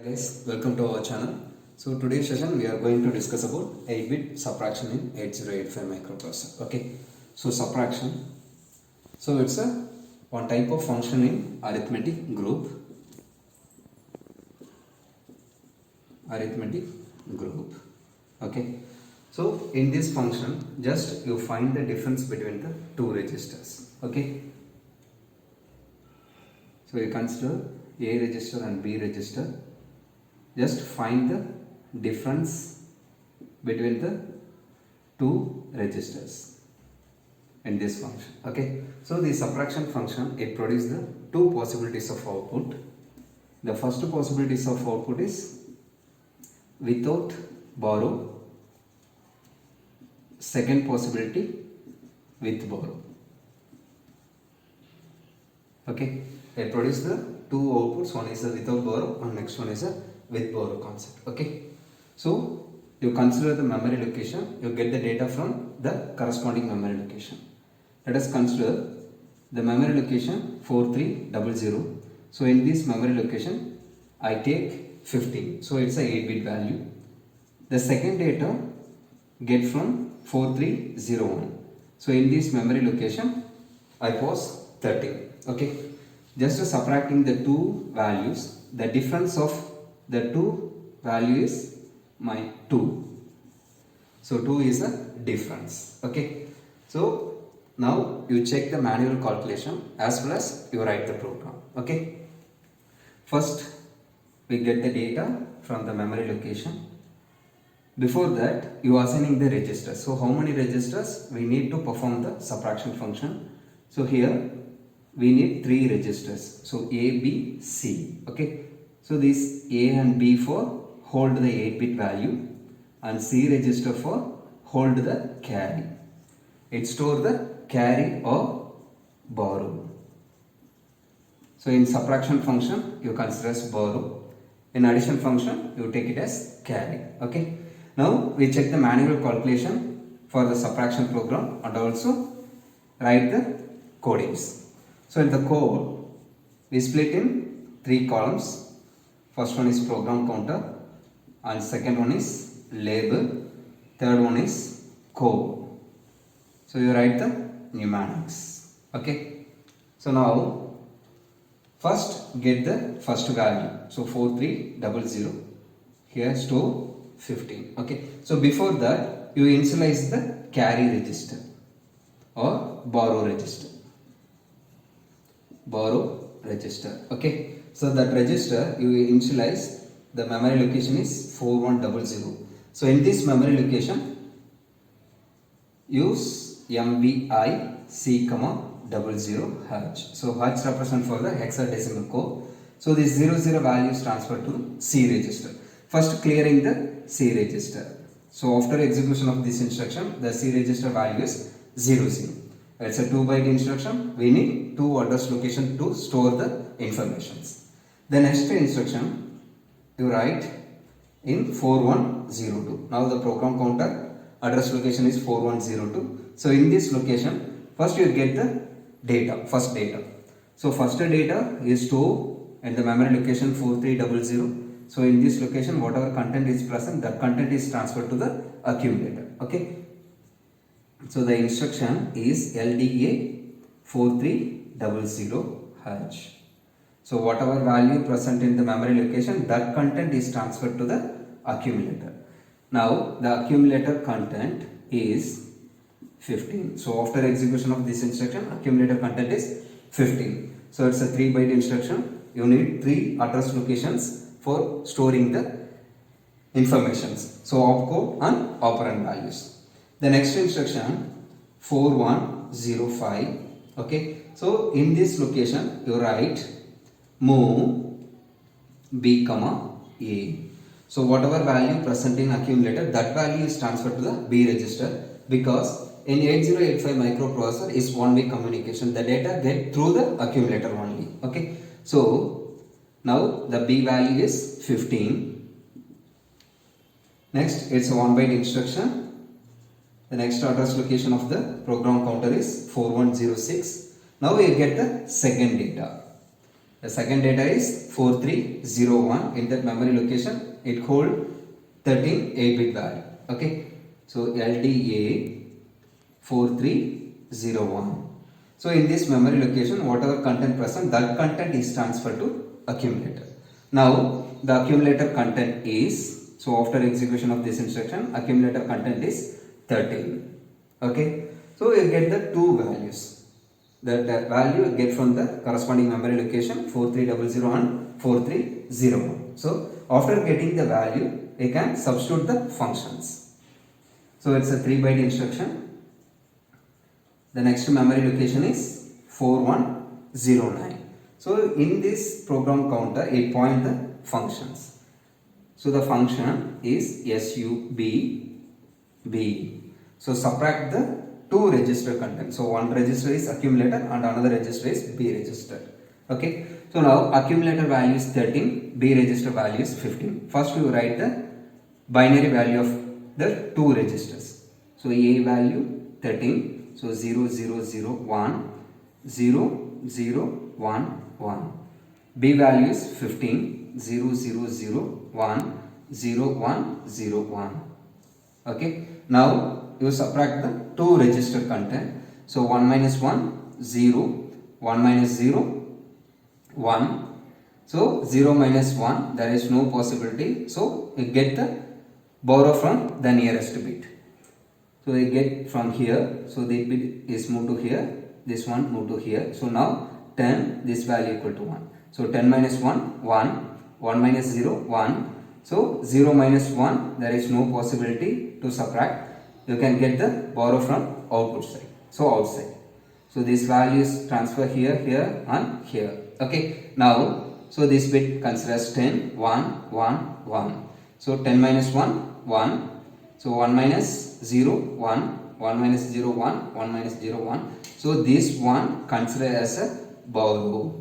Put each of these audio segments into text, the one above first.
Guys, welcome to our channel. So today's session we are going to discuss about 8-bit subtraction in 8085 microprocessor. Okay, so subtraction. So it's a one type of function in arithmetic group. Okay, so in this function, just you find the difference between the two registers. Okay, so you consider A register and B register. Just find the difference between the two registers in this function. Okay, so the subtraction function, it produces the two possibilities of output. The first possibilities of output is without borrow, second possibility with borrow. Okay, it produces the two outputs, one is a without borrow and next one is a with borrow concept. Okay, so you consider the memory location, you get the data from the corresponding memory location. Let us consider the memory location 4300. So in this memory location I take 15, so it's a 8-bit value. The second data get from 4301, so in this memory location I pose 13. Okay, just subtracting the two values, the difference of the two value is my 2. So 2 is a difference. Okay, so now you check the manual calculation as well as you write the program. Okay, first we get the data from the memory location. Before that you are assigning the registers. So how many registers we need to perform the subtraction function? So here we need 3 registers. So A, B, C. Okay, so this A and B for hold the 8-bit value and C register for hold the carry. It store the carry or borrow. So in subtraction function you consider as borrow. In addition function you take it as carry. Okay. Now we check the manual calculation for the subtraction program and also write the codings. So in the code we split in 3 columns. First one is program counter and second one is label, third one is code. So you write the mnemonics. Okay, so now first get the first value. So 4300, here store 15. Okay, so before that you initialize the carry register or borrow register. Okay, so that register you initialize, the memory location is 4100. So in this memory location use MVI C, 00 H. So H represent for the hexadecimal code. So this 00 value is transferred to C register. First clearing the C register. So after execution of this instruction, the C register value is 00. It's a 2-byte instruction. We need 2 address location to store the informations. The next instruction you write in 4102. Now the program counter address location is 4102. So in this location first you get the data, first data. So first data is stored in the memory location 4300. So in this location whatever content is present, that content is transferred to the accumulator. Okay, so the instruction is LDA 4300H. So whatever value present in the memory location, that content is transferred to the accumulator. Now the accumulator content is 15. So after execution of this instruction, accumulator content is 15. So it's a 3-byte instruction. You need 3 address locations for storing the informations. So opcode and operand values. The next instruction 4105. Okay, so in this location you write move B, A. So whatever value present in accumulator, that value is transferred to the B register, because in 8085 microprocessor is one-way communication. The data get through the accumulator only. Okay, so now the B value is 15. Next it's a 1-byte instruction. The next address location of the program counter is 4106. Now we get the second data. The second data is 4301. In that memory location, it hold 13 8-bit value. Okay, so LDA 4301. So in this memory location, whatever content present, that content is transferred to accumulator. Now the accumulator content is, so after execution of this instruction, accumulator content is 13. Okay, so you get the two values. That value you get from the corresponding memory location 4300 and 4301. So after getting the value, you can substitute the functions. So it's a 3-byte instruction. The next memory location is 4109. So in this program counter, it points the functions. So the function is SUB. So subtract the two register content. So one register is accumulator and another register is B register. Okay. So now accumulator value is 13, B register value is 15. First you write the binary value of the two registers. So A value 13. So 0001, 0011. B value is 15, 0001, 0101. Okay. Now you subtract the two register content. So 1 minus 1, 0, 1 minus 0, 1. So 0 minus 1, there is no possibility. So you get the borrow from the nearest bit. So you get from here. So the bit is moved to here. This one moved to here. So now 10, this value equal to 1. So 10 minus 1, 1. 1 minus 0, 1. So 0 minus 1, there is no possibility to subtract. You can get the borrow from output side. So outside. So this value is transfer here, here and here. Okay. Now, so this bit considers 10, 1, 1, 1. So 10 minus 1, 1. So 1 minus 0, 1. 1 minus 0, 1. 1 minus 0, 1. So this one considered as a borrow.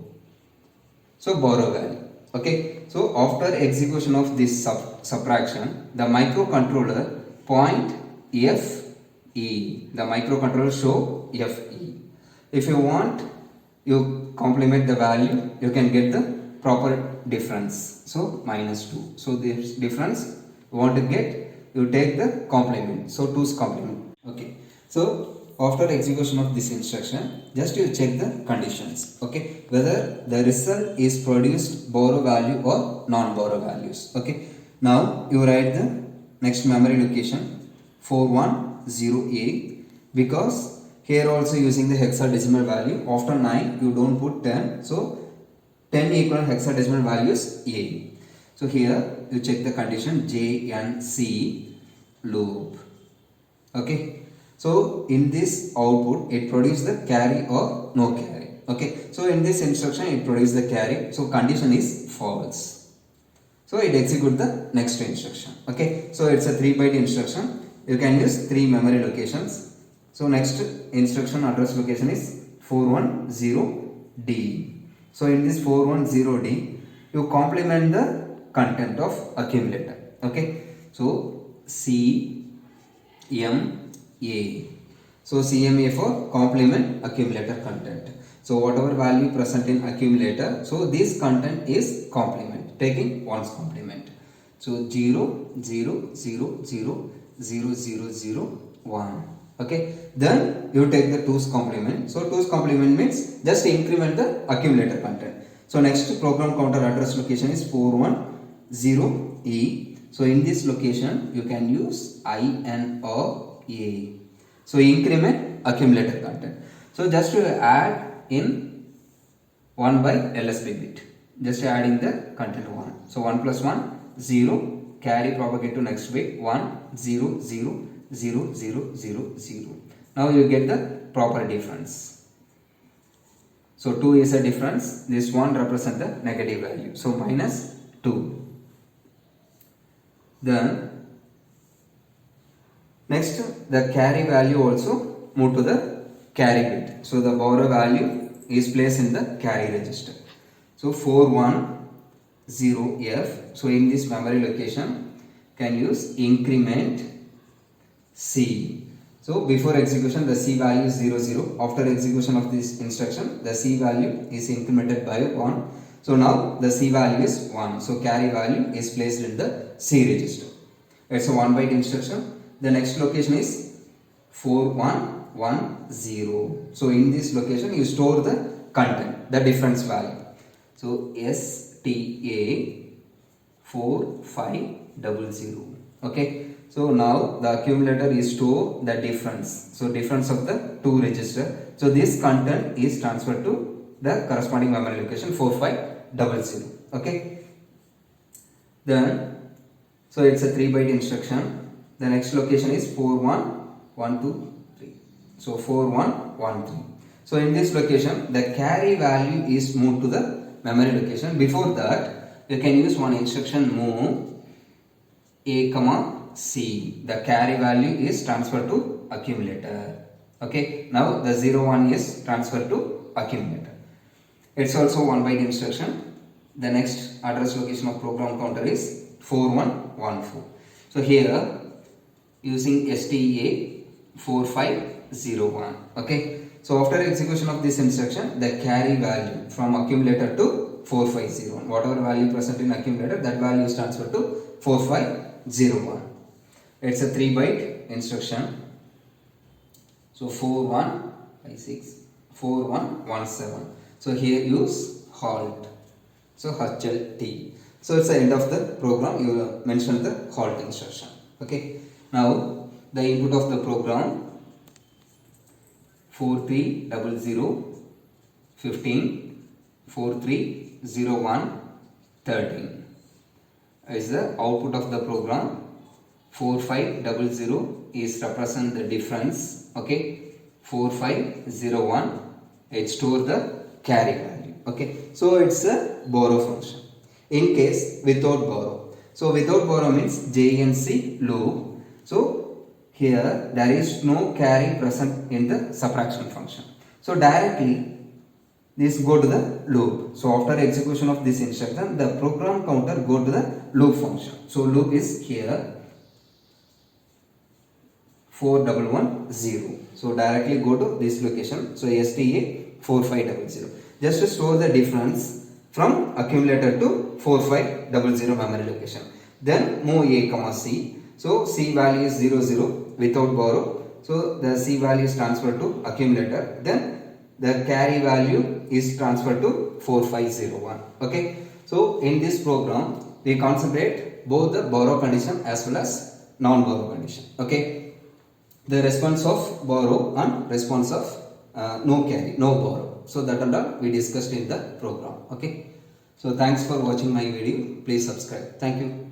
So borrow value. Okay. So after execution of this subtraction, the microcontroller point FE. The microcontroller show FE. If you want, you complement the value, you can get the proper difference. So minus 2. So this difference you want to get, you take the complement. So 2's complement. Okay. So after execution of this instruction, just you check the conditions. Okay. Whether the result is produced borrow value or non-borrow values. Okay. Now you write the next memory location 410A, because here also using the hexadecimal value. After 9 you don't put 10. So 10 equal hexadecimal value is A. So here you check the condition JNC loop. Okay. So in this output it produces the carry or no carry. Okay. So in this instruction it produces the carry. So condition is false. So it executes the next instruction. Okay. So it's a 3-byte instruction. You can use 3 memory locations. So next instruction address location is 410D. So in this 410D, you complement the content of accumulator. Okay. So CMA. So CMA for complement accumulator content. So whatever value present in accumulator, so this content is complement, taking one's complement. So 0, 0, 0, 0. 0, 0, 0, 1. Okay. Then you take the 2's complement. So 2's complement means just increment the accumulator content. So next program counter address location is 410E. So in this location you can use INOA. So increment accumulator content. So just to add in 1 by LSB bit. Just adding the content 1. So 1 plus 1, 0. Carry propagate to next bit 1, 0, 0, 0, 0, 0, 0. Now you get the proper difference. So 2 is a difference. This one represents the negative value. So minus 2. Then next the carry value also move to the carry bit. So the borrow value is placed in the carry register. So 410F. So in this memory location can use increment C. So before execution the C value is 0, 0. After execution of this instruction the C value is incremented by 1. So now the C value is 1. So carry value is placed in the C register. It's a 1 byte instruction. The next location is 4110. So in this location you store the content, the difference value. So STA 4500. Okay. So now the accumulator is store the difference. So difference of the two register. So this content is transferred to the corresponding memory location 4500. Okay. Then so it's a 3 byte instruction. The next location is 41123. So 4113. So in this location the carry value is moved to the memory location. Before that you can use one instruction move A comma C. The carry value is transferred to accumulator. Okay. Now the 01 is transferred to accumulator. It's also 1 byte instruction. The next address location of program counter is 4114. So here using STA 4501. Okay. So after execution of this instruction, the carry value from accumulator to 4501. Whatever value present in accumulator, that value is transferred to 4501. It's a 3 byte instruction. So 4156 4117. So here use halt. So HLT. So it's the end of the program. You mention the halt instruction. Okay. Now the input of the program 4300 15 4301 13 is the output of the program. 4500 is represent the difference. Okay. 4501 it store the carry value. Okay. So it's a borrow function. In case without borrow. So without borrow means JNC loop. So here there is no carry present in the subtraction function. So directly this go to the loop. So after execution of this instruction, the program counter go to the loop function. So loop is here 4110. So directly go to this location. So STA 4500. Just to store the difference from accumulator to 4500 memory location. Then move A comma C. So C value is 00 without borrow. So the C value is transferred to accumulator. Then the carry value is transferred to 4501. Okay. So in this program we concentrate both the borrow condition as well as non-borrow condition. Okay. The response of borrow and response of no carry, no borrow. So that and all we discussed in the program. Okay. So thanks for watching my video. Please subscribe. Thank you.